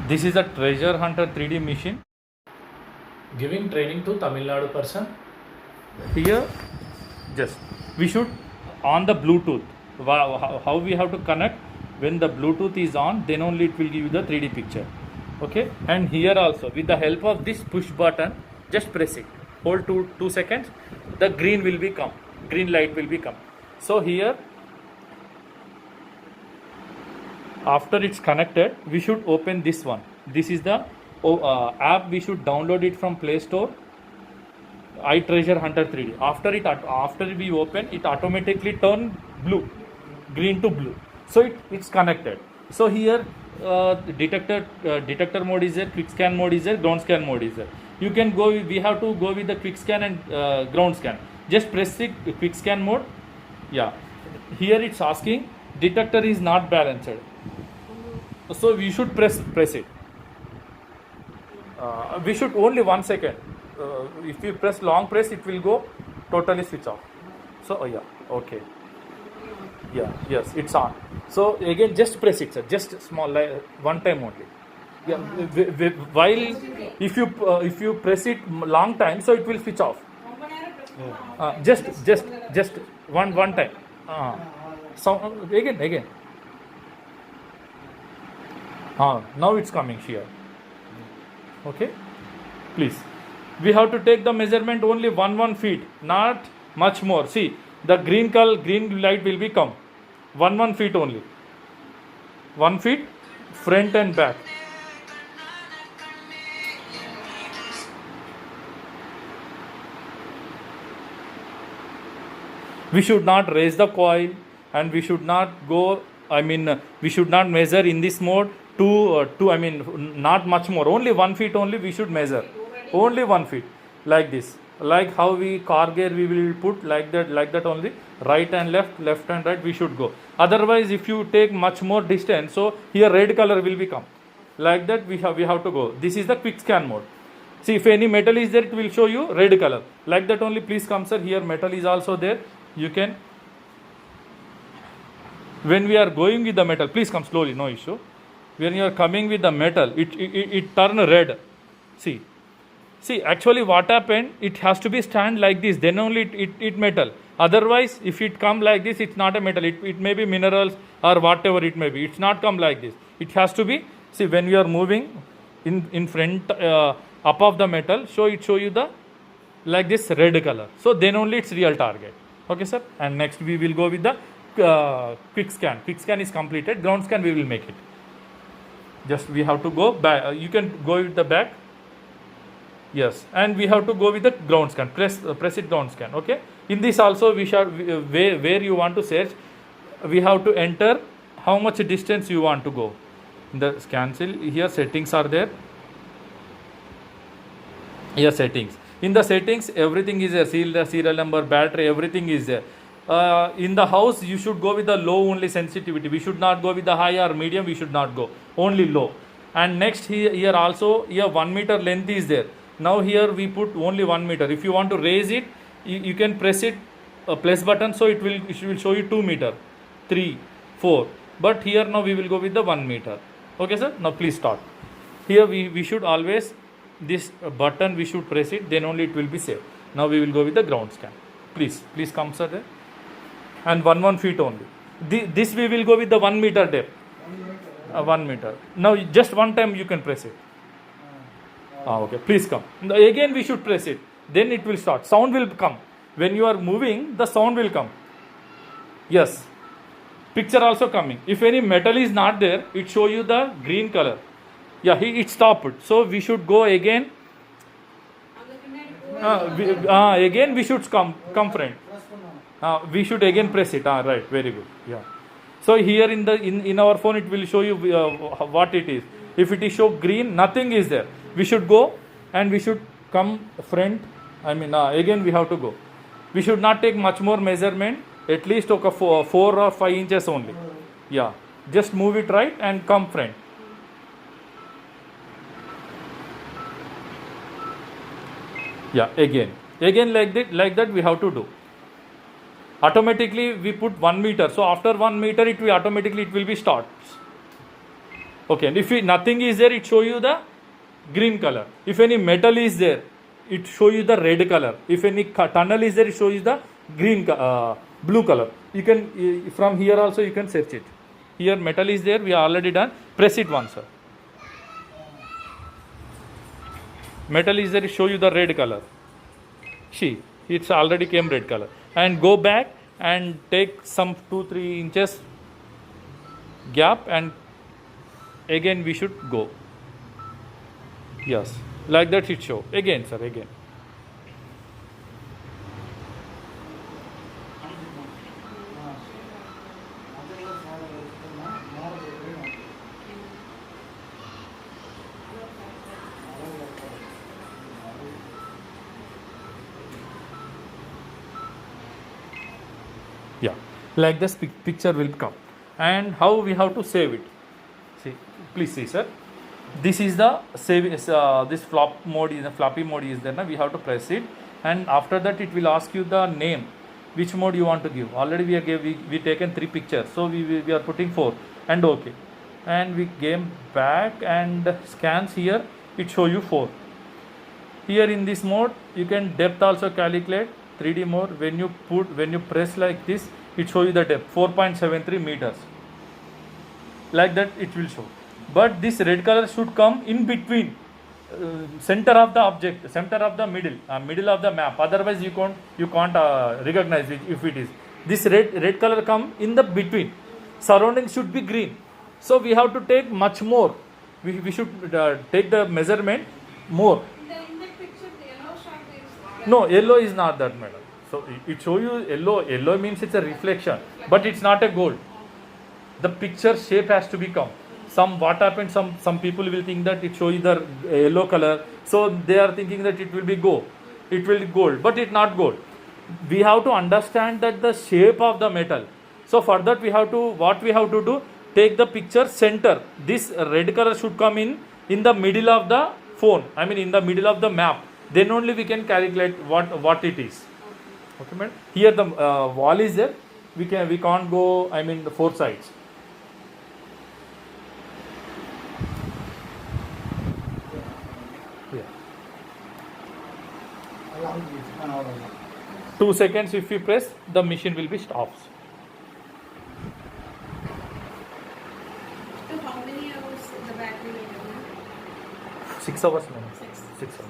This is a treasure hunter 3D machine giving training to Tamil Nadu person. Here, just we should on the Bluetooth. How we have to connect? When the Bluetooth is on, then only it will give you the 3D picture. Okay, and here also with the help of this push button, just press it. Hold 2 seconds. The green will become green light will become. So here, after it's connected, we should open this one. This is the app. We should download it from Play Store. iTreasure Hunter 3D. After we open, it automatically turn blue, green to blue. So it's connected. So here detector mode is there, quick scan mode is there, ground scan mode is there. You can go. We have to go with the quick scan and ground scan. Just press the quick scan mode. Yeah. Here it's asking detector is not balanced. So we should press it. We should only 1 second. If you press long press, it will go totally switch off. So yeah, okay. Yeah, yes, it's on. So again, just press it, sir. Just small, one time only. Yeah, while if you press it long time, so it will switch off. Just one time. So again. Now it's coming here. Okay, please. We have to take the measurement only 1 feet, not much more. See, the green light will become 1 feet only. 1 feet, front and back. We should not raise the coil, and we should not go. We should not measure in this mode. Not much more. Only 1 feet only we should measure. Only 1 feet, like this. Like how car gear we will put like that only. Right and left and right we should go. Otherwise, if you take much more distance, so here red color will become. Like that we have to go. This is the quick scan mode. See, if any metal is there, it will show you red color. Like that only. Please come, sir. Here metal is also there. You can. When we are going with the metal, please come slowly. No issue. When you are coming with the metal, it turn red. See, actually what happened, it has to be stand like this, then only it metal. Otherwise, if it come like this, it's not a metal. It may be minerals or whatever it may be. It's not come like this. It has to be, see, when you are moving in front, up of the metal, show you the, like this red color. So then only it's real target. Okay, sir? And next we will go with the quick scan. Quick scan is completed. Ground scan we will make it. Just we have to go back. You can go with the back. Yes, and we have to go with the ground scan. Press it ground scan. Okay. In this also we shall where you want to search. We have to enter how much distance you want to go. In the cancel here settings are there. Here settings. In the settings everything is there. Serial number, battery, everything is there. In the house you should go with the low only sensitivity. We should not go with the high or medium. We should not go only low. And next here also 1 meter length is there. Now here we put only 1 meter. If you want to raise it, you can press it plus button, so it will show you 2 meter, 3, 4. But here now we will go with the 1 meter. Okay, sir. Now please start. Here we should always this button we should press it. Then only it will be safe. Now we will go with the ground scan. Please come, sir. There. And 1 feet only. This we will go with the 1 meter depth. 1 meter. Now just one time you can press it. Okay, please come. Again we should press it. Then it will start. Sound will come. When you are moving, the sound will come. Yes. Picture also coming. If any metal is not there, it show you the green color. Yeah, it stopped. So we should go again. Again we should come front. We should again press it. Right, very good. Yeah. So here in our phone it will show you what it is. If it is show green, nothing is there. We should go and we should come front. Again we have to go. We should not take much more measurement. At least 4 or 5 inches only. Yeah. Just move it right and come front. Yeah. Again like that we have to do. Automatically we put 1 meter. So after 1 meter it will be start. Okay, and if nothing is there, it show you the green color. If any metal is there, it show you the red color. If any tunnel is there, it shows you the blue color. You can from here also you can search it. Here metal is there, we are already done. Press it once, sir. Metal is there, it show you the red color. See, it's already came red color. And go back and take some 2-3 inches gap, and again we should go. Yes, like that it show. Again, sir, again. Yeah, like this picture will come. And how we have to save it? See, please see, sir. This is the save. This floppy mode is there. Now we have to press it, and after that it will ask you the name, which mode you want to give. Already we taken 3 pictures, so we are putting 4, and okay, and we came back and scans here. It show you 4. Here in this mode you can depth also calculate. 3D mode, when you press like this, it show you the depth 4.73 meters. Like that it will show. But this red color should come in between, center of the object, center of the middle of the map. Otherwise you can't recognize it if it is. This red color come in the between. Surrounding should be green. So we have to take much more. We should take the measurement more. In the picture, the yellow shape is. No, yellow is not that, madam. So it show you yellow. Yellow means it's a reflection, but it's not a gold. The picture shape has to become. What happened? Some people will think that it show you the yellow color, so they are thinking that it will be gold. It will be gold, but it's not gold. We have to understand that the shape of the metal. So for that what we have to do? Take the picture center. This red color should come in the middle of the phone. I mean in the middle of the map. Then only we can calculate what it is. Okay, madam. Here the wall is there. We can't go. I mean the 4 sides. Yeah. 2 seconds. If we press, the machine will be stopped. So how many hours the battery will have? 6 hours, madam. 6. 6 hours.